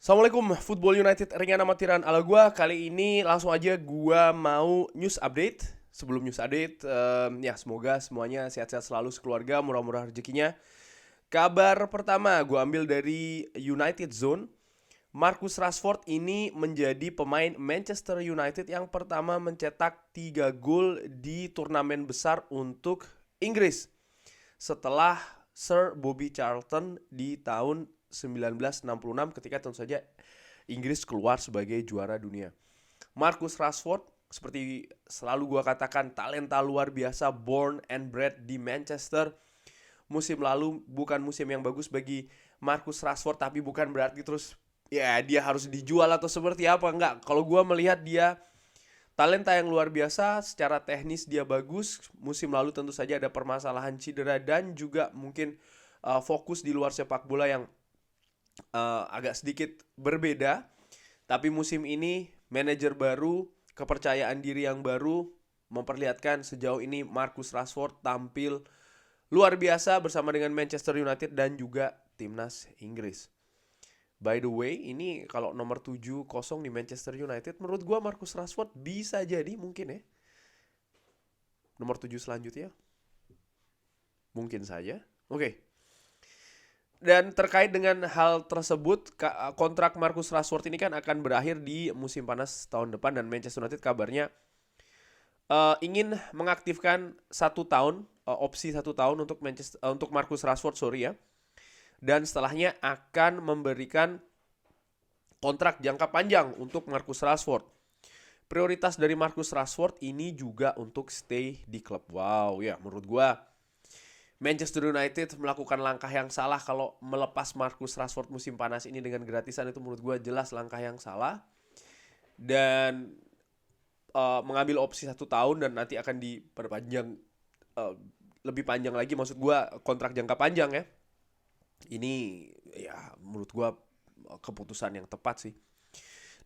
Assalamualaikum Football United, ringan amatiran ala gua. Kali ini langsung aja gua mau news update. Sebelum news update, ya semoga semuanya sehat-sehat selalu sekeluarga, murah-murah rezekinya. Kabar pertama gua ambil dari United Zone. Marcus Rashford ini menjadi pemain Manchester United yang pertama mencetak 3 gol di turnamen besar untuk Inggris setelah Sir Bobby Charlton di tahun 1966 ketika tentu saja Inggris keluar sebagai juara dunia. Marcus Rashford seperti selalu gua katakan, talenta luar biasa, born and bred di Manchester. Musim lalu bukan musim yang bagus bagi Marcus Rashford, tapi bukan berarti terus ya dia harus dijual atau seperti apa, enggak. Kalau gua melihat dia talenta yang luar biasa, secara teknis dia bagus. Musim lalu tentu saja ada permasalahan cedera dan juga mungkin fokus di luar sepak bola yang agak sedikit berbeda. Tapi musim ini manajer baru, kepercayaan diri yang baru memperlihatkan sejauh ini Marcus Rashford tampil luar biasa bersama dengan Manchester United dan juga timnas Inggris. By the way, ini kalau nomor 70 di Manchester United, menurut gua Marcus Rashford bisa jadi mungkin ya. Nomor 7 selanjutnya. Mungkin saja. Oke. Dan terkait dengan hal tersebut, kontrak Marcus Rashford ini kan akan berakhir di musim panas tahun depan, dan Manchester United kabarnya ingin mengaktifkan 1 tahun, opsi 1 tahun untuk Marcus Rashford, ya. Dan setelahnya akan memberikan kontrak jangka panjang untuk Marcus Rashford. Prioritas dari Marcus Rashford ini juga untuk stay di klub. Wow, ya menurut gua Manchester United melakukan langkah yang salah kalau melepas Marcus Rashford musim panas ini dengan gratisan. Itu menurut gue jelas langkah yang salah. Dan mengambil opsi 1 tahun dan nanti akan diperpanjang lebih panjang lagi. Maksud gue kontrak jangka panjang ya. Ini ya menurut gue keputusan yang tepat sih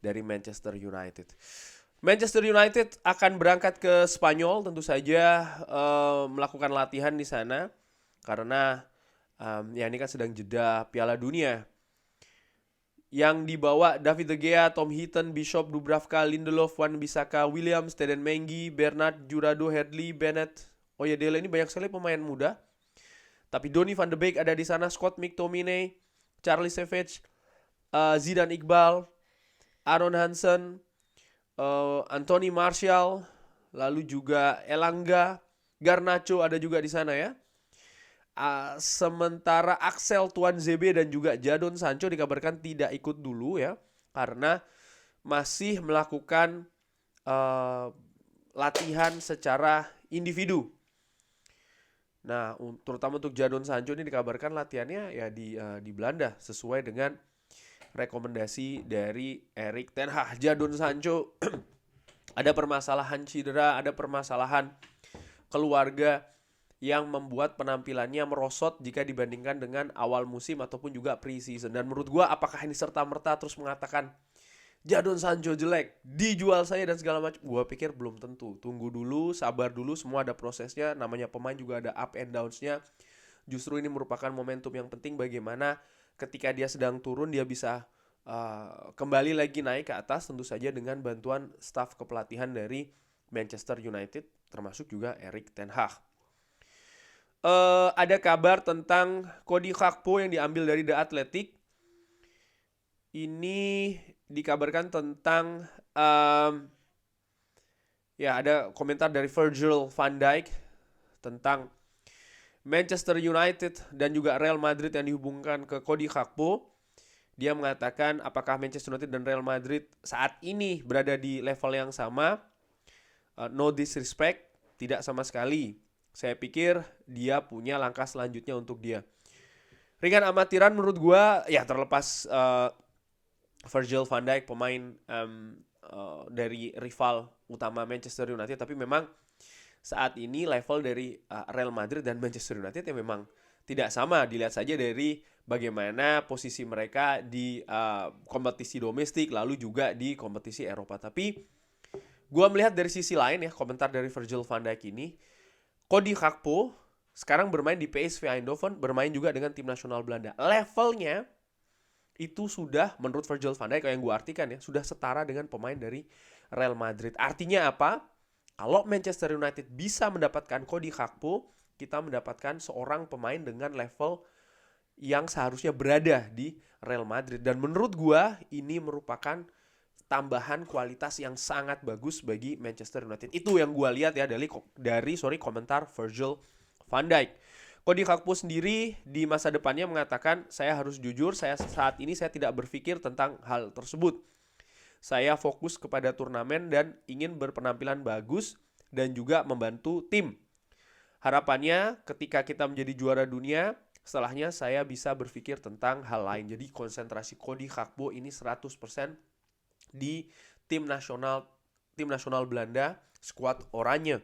dari Manchester United. Manchester United akan berangkat ke Spanyol tentu saja, melakukan latihan di sana. Karena ya ini kan sedang jeda Piala Dunia. Yang dibawa David De Gea, Tom Heaton, Bishop, Dubravka, Lindelof, Wan-Bissaka, Williams, Teden Mengi, Bernard, Jurado, Hadley, Bennett, Oyedele. Ini banyak sekali pemain muda. Tapi Donny van de Beek ada di sana, Scott McTominay, Charlie Savage, Zidane Iqbal, Aaron Hansen, Anthony Martial, lalu juga Elanga, Garnacho ada juga di sana ya. Sementara Axel Tuanzebe dan juga Jadon Sancho dikabarkan tidak ikut dulu ya, karena masih melakukan latihan secara individu. Nah, terutama untuk Jadon Sancho ini dikabarkan latihannya ya di Belanda sesuai dengan rekomendasi dari Erik ten Hag. Jadon Sancho ada permasalahan cedera, ada permasalahan keluarga yang membuat penampilannya merosot jika dibandingkan dengan awal musim ataupun juga pre-season. Dan menurut gue apakah ini serta-merta terus mengatakan Jadon Sancho jelek, dijual saya dan segala macam? Gue pikir belum tentu. Tunggu dulu, sabar dulu, semua ada prosesnya. Namanya pemain juga ada up and downs-nya. Justru ini merupakan momentum yang penting bagaimana ketika dia sedang turun dia bisa kembali lagi naik ke atas, tentu saja dengan bantuan staf kepelatihan dari Manchester United, termasuk juga Erik ten Hag. Ada kabar tentang Cody Gakpo yang diambil dari The Athletic. Ini dikabarkan tentang ya ada komentar dari Virgil van Dijk tentang Manchester United dan juga Real Madrid yang dihubungkan ke Cody Gakpo. Dia mengatakan apakah Manchester United dan Real Madrid saat ini berada di level yang sama. No disrespect, tidak sama sekali. Saya pikir dia punya langkah selanjutnya untuk dia. Ringan amatiran menurut gue ya, terlepas Virgil van Dijk pemain dari rival utama Manchester United, tapi memang saat ini level dari Real Madrid dan Manchester United yang memang tidak sama. Dilihat saja dari bagaimana posisi mereka di kompetisi domestik lalu juga di kompetisi Eropa. Tapi gue melihat dari sisi lain ya, komentar dari Virgil van Dijk ini, Cody Gakpo sekarang bermain di PSV Eindhoven, bermain juga dengan tim nasional Belanda. Levelnya itu sudah menurut Virgil van Dijk yang gue artikan ya, sudah setara dengan pemain dari Real Madrid. Artinya apa? Kalau Manchester United bisa mendapatkan Cody Gakpo, kita mendapatkan seorang pemain dengan level yang seharusnya berada di Real Madrid. Dan menurut gua ini merupakan tambahan kualitas yang sangat bagus bagi Manchester United. Itu yang gua lihat ya dari komentar Virgil van Dijk. Cody Gakpo sendiri di masa depannya mengatakan, saya harus jujur, saat ini saya tidak berpikir tentang hal tersebut. Saya fokus kepada turnamen dan ingin berpenampilan bagus dan juga membantu tim. Harapannya ketika kita menjadi juara dunia, setelahnya saya bisa berpikir tentang hal lain. Jadi konsentrasi Cody Gakpo ini 100% di tim nasional Belanda, skuad oranye.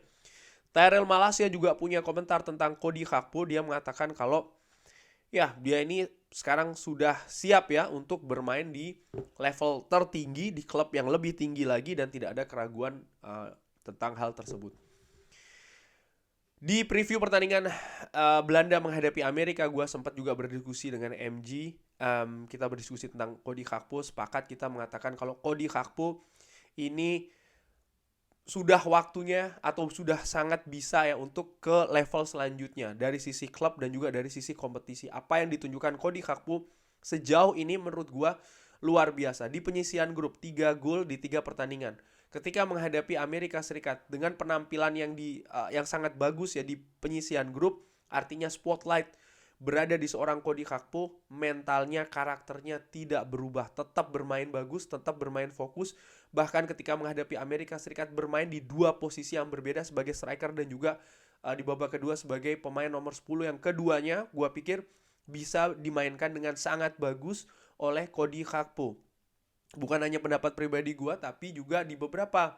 Tyrell Malacia juga punya komentar tentang Cody Gakpo. Dia mengatakan kalau ya dia ini sekarang sudah siap ya untuk bermain di level tertinggi, di klub yang lebih tinggi lagi, dan tidak ada keraguan tentang hal tersebut. Di preview pertandingan Belanda menghadapi Amerika, gue sempat juga berdiskusi dengan MG. Kita berdiskusi tentang Cody Gakpo. Sepakat kita mengatakan kalau Cody Gakpo ini sudah waktunya atau sudah sangat bisa ya untuk ke level selanjutnya dari sisi klub dan juga dari sisi kompetisi. Apa yang ditunjukkan Cody Gakpo sejauh ini menurut gue luar biasa. Di penyisian grup 3 gol di 3 pertandingan. Ketika menghadapi Amerika Serikat dengan penampilan yang sangat bagus ya di penyisian grup, artinya spotlight berada di seorang Cody Gakpo, mentalnya, karakternya tidak berubah, tetap bermain bagus, tetap bermain fokus, bahkan ketika menghadapi Amerika Serikat bermain di 2 posisi yang berbeda sebagai striker dan juga di babak kedua sebagai pemain nomor 10 yang keduanya gua pikir bisa dimainkan dengan sangat bagus oleh Cody Gakpo. Bukan hanya pendapat pribadi gue, tapi juga di beberapa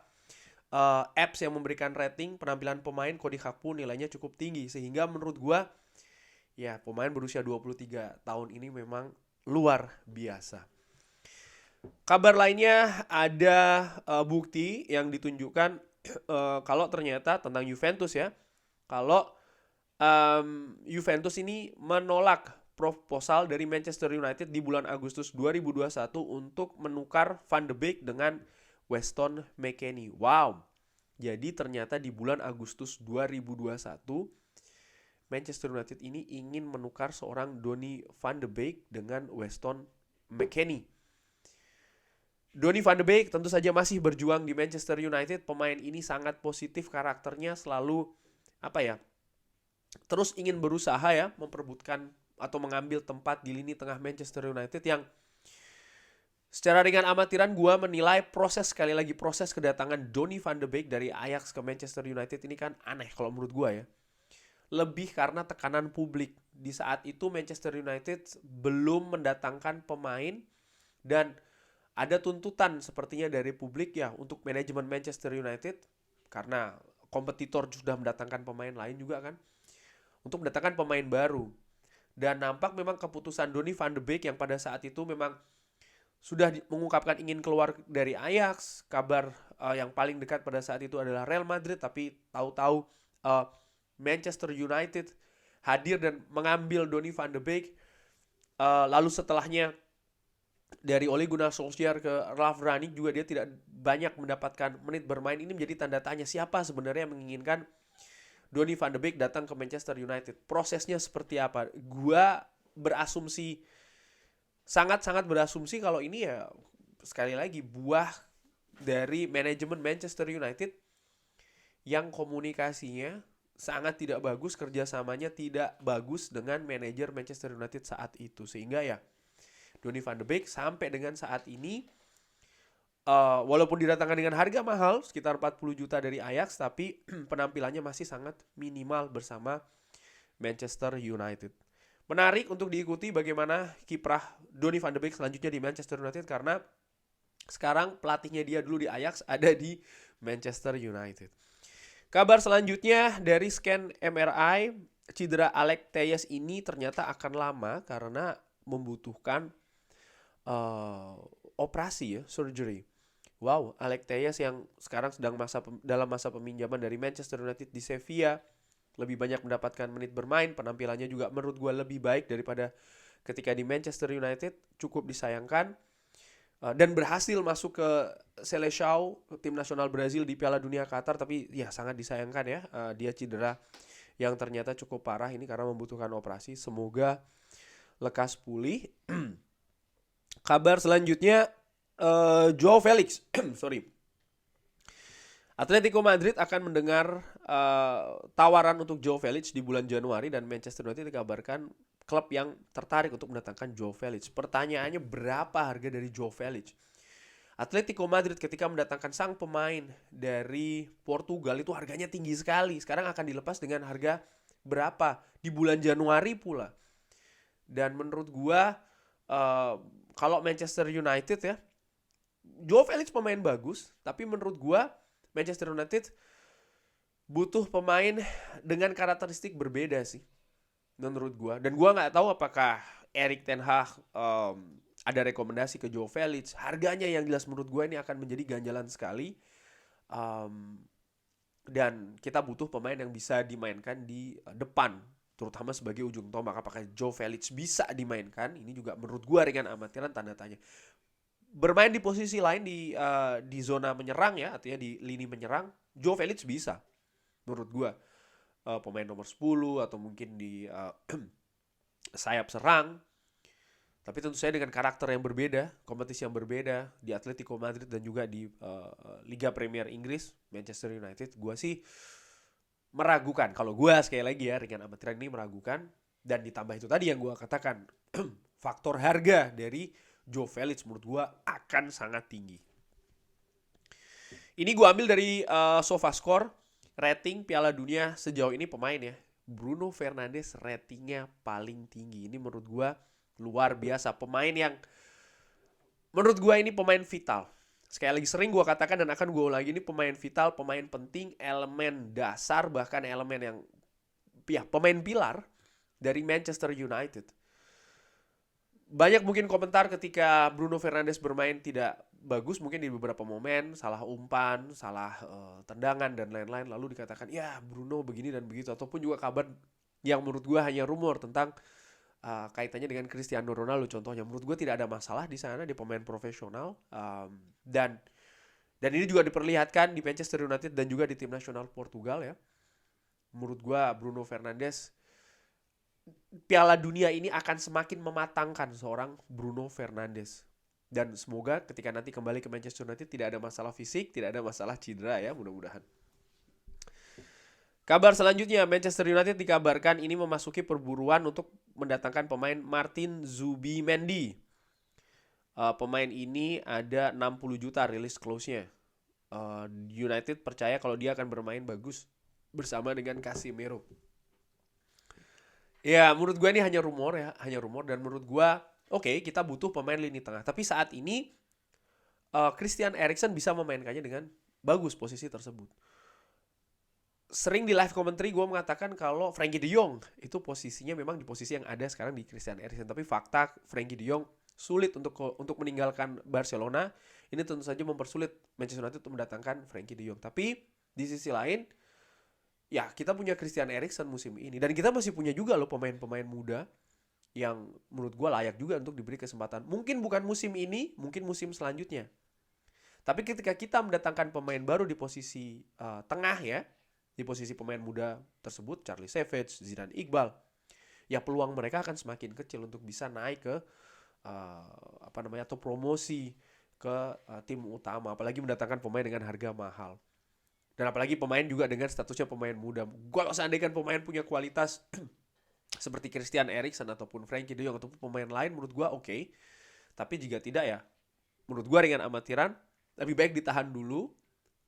apps yang memberikan rating penampilan pemain, Cody Gakpo nilainya cukup tinggi. Sehingga menurut gue, ya pemain berusia 23 tahun ini memang luar biasa. Kabar lainnya ada bukti yang ditunjukkan kalau ternyata tentang Juventus ya. Kalau Juventus ini menolak proposal dari Manchester United di bulan Agustus 2021 untuk menukar Van de Beek dengan Weston McKennie. Wow. Jadi ternyata di bulan Agustus 2021 Manchester United ini ingin menukar seorang Donny van de Beek dengan Weston McKennie. Donny van de Beek tentu saja masih berjuang di Manchester United. Pemain ini sangat positif karakternya, selalu terus ingin berusaha ya memperebutkan atau mengambil tempat di lini tengah Manchester United yang secara ringan amatiran gue menilai proses kedatangan Donny van de Beek dari Ajax ke Manchester United ini kan aneh kalau menurut gue ya. Lebih karena tekanan publik. Di saat itu Manchester United belum mendatangkan pemain dan ada tuntutan sepertinya dari publik ya untuk manajemen Manchester United karena kompetitor sudah mendatangkan pemain lain juga kan, untuk mendatangkan pemain baru. Dan nampak memang keputusan Donny van de Beek yang pada saat itu memang sudah mengungkapkan ingin keluar dari Ajax. Kabar yang paling dekat pada saat itu adalah Real Madrid, tapi tahu-tahu Manchester United hadir dan mengambil Donny van de Beek. Lalu setelahnya dari Ole Gunnar Solskjaer ke Ralf Rangnick juga dia tidak banyak mendapatkan menit bermain. Ini menjadi tanda tanya siapa sebenarnya yang menginginkan Donny van de Beek datang ke Manchester United. Prosesnya seperti apa? Gua berasumsi, sangat-sangat berasumsi kalau ini ya sekali lagi buah dari manajemen Manchester United yang komunikasinya sangat tidak bagus, kerjasamanya tidak bagus dengan manajer Manchester United saat itu. Sehingga ya Donny van de Beek sampai dengan saat ini walaupun didatangkan dengan harga mahal sekitar 40 juta dari Ajax, tapi penampilannya masih sangat minimal bersama Manchester United. Menarik untuk diikuti bagaimana kiprah Donny van de Beek selanjutnya di Manchester United, karena sekarang pelatihnya dia dulu di Ajax ada di Manchester United. Kabar selanjutnya dari scan MRI, cedera Alex Telles ini ternyata akan lama karena membutuhkan operasi ya, surgery. Wow, Alex Telles yang sekarang sedang dalam masa peminjaman dari Manchester United di Sevilla, lebih banyak mendapatkan menit bermain, penampilannya juga menurut gue lebih baik daripada ketika di Manchester United cukup disayangkan, dan berhasil masuk ke Seleção, tim nasional Brazil di Piala Dunia Qatar, tapi ya sangat disayangkan ya, dia cedera yang ternyata cukup parah ini karena membutuhkan operasi. Semoga lekas pulih. Kabar selanjutnya, Joao Felix, sorry. Atletico Madrid akan mendengar tawaran untuk Joao Felix di bulan Januari, dan Manchester United dikabarkan klub yang tertarik untuk mendatangkan Joao Felix. Pertanyaannya, berapa harga dari Joao Felix? Atletico Madrid ketika mendatangkan sang pemain dari Portugal itu harganya tinggi sekali. Sekarang akan dilepas dengan harga berapa? Di bulan Januari pula. Dan menurut gua, kalau Manchester United ya, Joao Felix pemain bagus, tapi menurut gua Manchester United butuh pemain dengan karakteristik berbeda sih, menurut gua. Dan gua nggak tahu apakah Erik ten Hag ada rekomendasi ke Joao Felix. Harganya yang jelas menurut gua ini akan menjadi ganjalan sekali. Dan kita butuh pemain yang bisa dimainkan di depan, terutama sebagai ujung tombak. Apakah Joao Felix bisa dimainkan? Ini juga menurut gua dengan amatiran tanda tanya. Bermain di posisi lain di zona menyerang ya, artinya di lini menyerang, Joao Felix bisa menurut gua. Pemain nomor 10 atau mungkin di sayap serang. Tapi tentu saja dengan karakter yang berbeda, kompetisi yang berbeda di Atletico Madrid dan juga di Liga Premier Inggris, Manchester United. Gua sih meragukan. Kalau gua sekali lagi ya, Ringan Amatiran ini meragukan. Dan ditambah itu tadi yang gua katakan, faktor harga dari Joao Felix menurut gua akan sangat tinggi. Ini gua ambil dari SofaScore, rating Piala Dunia sejauh ini pemain ya. Bruno Fernandes ratingnya paling tinggi. Ini menurut gua luar biasa. Pemain yang menurut gua ini pemain vital. Sekali lagi sering gua katakan dan akan gua ulangi, ini pemain vital, pemain penting, elemen dasar, bahkan elemen yang pemain pilar dari Manchester United. Banyak mungkin komentar ketika Bruno Fernandes bermain tidak bagus, mungkin di beberapa momen, salah umpan, salah tendangan dan lain-lain, lalu dikatakan, ya Bruno begini dan begitu. Ataupun juga kabar yang menurut gue hanya rumor tentang kaitannya dengan Cristiano Ronaldo contohnya. Menurut gue tidak ada masalah di sana, dia pemain profesional, dan ini juga diperlihatkan di Manchester United dan juga di tim nasional Portugal ya. Menurut gue Bruno Fernandes, Piala Dunia ini akan semakin mematangkan seorang Bruno Fernandes. Dan semoga ketika nanti kembali ke Manchester United tidak ada masalah fisik, tidak ada masalah cedera ya, mudah-mudahan. Kabar selanjutnya, Manchester United dikabarkan ini memasuki perburuan untuk mendatangkan pemain Martin Zubimendi. Pemain ini ada 60 juta rilis clause-nya. United percaya kalau dia akan bermain bagus bersama dengan Casemiro. Ya, menurut gue ini hanya rumor ya, dan menurut gue oke, kita butuh pemain lini tengah. Tapi saat ini Christian Eriksen bisa memainkannya dengan bagus posisi tersebut. Sering di live commentary gue mengatakan kalau Frenkie de Jong itu posisinya memang di posisi yang ada sekarang di Christian Eriksen. Tapi fakta Frenkie de Jong sulit untuk meninggalkan Barcelona. Ini tentu saja mempersulit Manchester United untuk mendatangkan Frenkie de Jong. Tapi di sisi lain, ya kita punya Christian Eriksen musim ini. Dan kita masih punya juga loh pemain-pemain muda yang menurut gue layak juga untuk diberi kesempatan. Mungkin bukan musim ini, mungkin musim selanjutnya. Tapi ketika kita mendatangkan pemain baru di posisi tengah ya, di posisi pemain muda tersebut, Charlie Savage, Zidane Iqbal, ya peluang mereka akan semakin kecil untuk bisa naik ke atau promosi ke tim utama. Apalagi mendatangkan pemain dengan harga mahal. Dan apalagi pemain juga dengan statusnya pemain muda. Kalau seandainya pemain punya kualitas seperti Christian Eriksen ataupun Frenkie de Jong ataupun pemain lain, menurut gue oke. Tapi jika tidak ya, menurut gue dengan amatiran, lebih baik ditahan dulu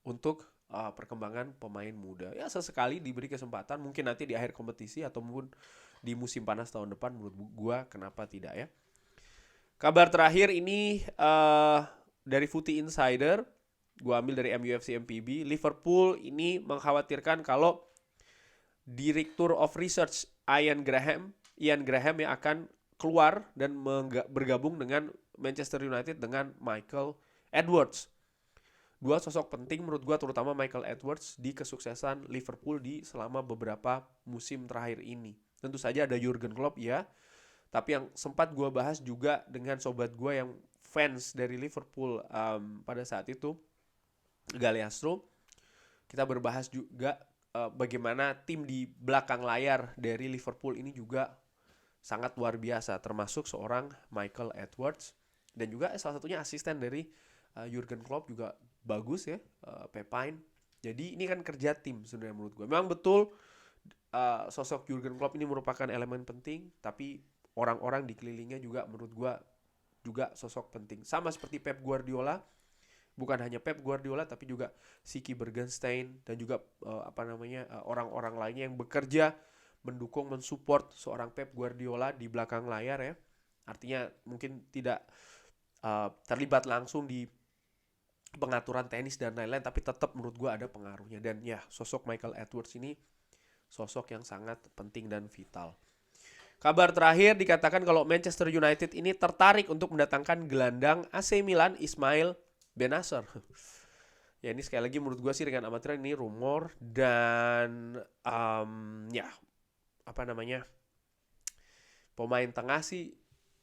untuk perkembangan pemain muda. Ya sesekali diberi kesempatan, mungkin nanti di akhir kompetisi ataupun di musim panas tahun depan, menurut gue kenapa tidak ya. Kabar terakhir ini dari Footy Insider, gue ambil dari MUFC MPB. Liverpool ini mengkhawatirkan kalau Director of Research Ian Graham yang akan keluar dan bergabung dengan Manchester United dengan Michael Edwards. Dua sosok penting menurut gue, terutama Michael Edwards di kesuksesan Liverpool di selama beberapa musim terakhir ini. Tentu saja ada Jurgen Klopp ya, Tapi yang sempat gue bahas juga dengan sobat gue yang fans dari Liverpool pada saat itu, Galeastro, kita berbahas juga bagaimana tim di belakang layar dari Liverpool ini juga sangat luar biasa, termasuk seorang Michael Edwards dan juga salah satunya asisten dari Jurgen Klopp juga bagus ya, Pepine. Jadi ini kan kerja tim sebenarnya menurut gue. Memang betul sosok Jurgen Klopp ini merupakan elemen penting, tapi orang-orang di kelilingnya juga menurut gue juga sosok penting. Sama seperti Pep Guardiola, bukan hanya Pep Guardiola tapi juga Siki Bergenstein dan juga orang-orang lainnya yang bekerja mendukung, mensupport seorang Pep Guardiola di belakang layar ya. Artinya mungkin tidak terlibat langsung di pengaturan tenis dan lain-lain, tapi tetap menurut gue ada pengaruhnya. Dan ya, sosok Michael Edwards ini sosok yang sangat penting dan vital. Kabar terakhir dikatakan kalau Manchester United ini tertarik untuk mendatangkan gelandang AC Milan Ismail Bennacer. Ya ini sekali lagi menurut gue sih dengan amatiran ini rumor dan pemain tengah sih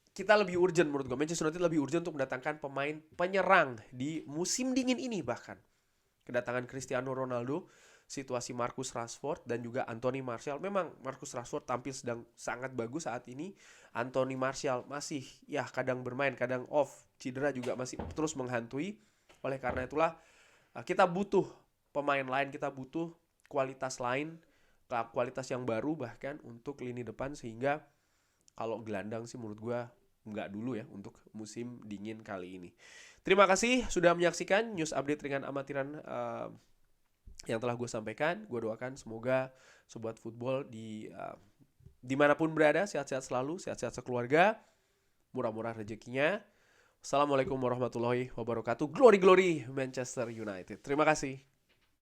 kita lebih urgent menurut gue. Manchester United lebih urgent untuk mendatangkan pemain penyerang di musim dingin ini bahkan. Kedatangan Cristiano Ronaldo, situasi Marcus Rashford dan juga Anthony Martial. Memang Marcus Rashford tampil sedang sangat bagus saat ini. Anthony Martial masih ya kadang bermain, kadang off. Cedera juga masih terus menghantui. Oleh karena itulah kita butuh pemain lain, kita butuh kualitas lain, kualitas yang baru bahkan untuk lini depan, sehingga kalau gelandang sih menurut gue nggak dulu ya untuk musim dingin kali ini. Terima kasih sudah menyaksikan news update ringan amatiran yang telah gue sampaikan. Gue doakan semoga sobat football dimanapun berada sehat-sehat selalu, sehat-sehat sekeluarga, murah-murah rezekinya. Assalamualaikum warahmatullahi wabarakatuh. Glory glory Manchester United. Terima kasih.